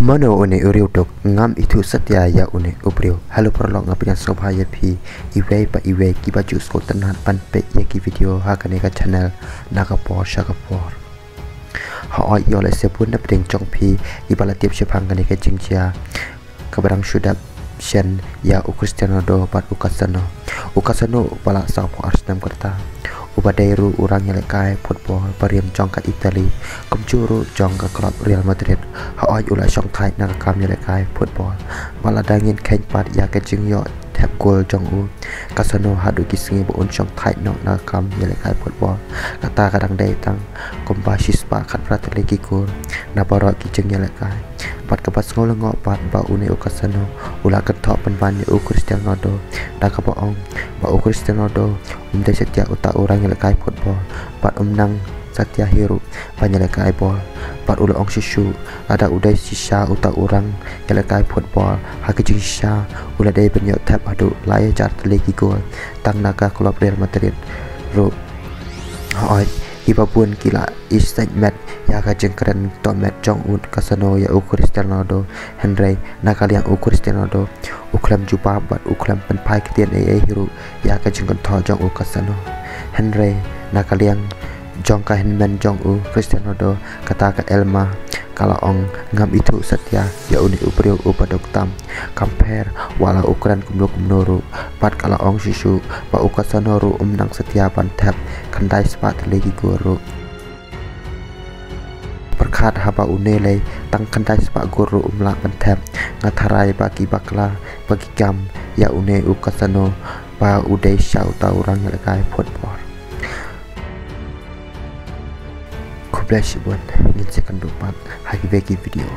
Mano une uriu dok ngam itu setia ya une ubriu. Halo prolog ngapian sobhaya pi iwe pa iwe ki baju sko tenan pan pe ya ki video ha ka channel nakapor shakapor. Ha oi yo le sepun na pdeng chong pi ibala tiap shepang ka jingja kabarang sudap shen ya Cristiano do pat ukasano bala sapo Arsenal kerta ubadairu orang yang lekai football pariam jong ka Italy kumcuru jong ka klub Real Madrid ha oi ula shong thai na kam yang lekai football bala dangin khen pat ya ka jing yo tap goal jong u kasano hadu kisingi bo un shong thai no na kam yang lekai football kata kadang dai tang kombasis pa khat prat legi gol na barok ki jing yang lekai pat kapas ngol ngok pat ba une ukasano ula ketok penban u Cristiano do da ka boong ba u Cristiano do umde setia uta orang yang lekai football pat nang setia hero banyak lekai ball pat ula ong sisu ada udai sisa uta orang yang lekai football hakijing sisa ula dai banyak tap adu laya jar lagi gol tang naga klub Real Madrid ro oi ibabun kila istagmat ya ka jengkeren tomat jong un kasano ya Cristiano do Henry nakal yang Cristiano do uklam jupa bat uklam penpai ketian hero ya ka jengkon tho jong kasano Henry nakal yang jong ka henman jong Cristiano do kata ka Elma kalau ong ngam itu setia ya uni upriu upadok tam compare wala ukuran kumnuru pat kalau ong sisu ba ukasano ru nang setia pan tap kandai sepat lagi guru perkat haba unele tang kandai sepak guru umla pentap ngatarai bagi bakla bagi gam ya une ukasano ba udai syau taurang lekai football ku bless buat ngin second dupat hagi bagi video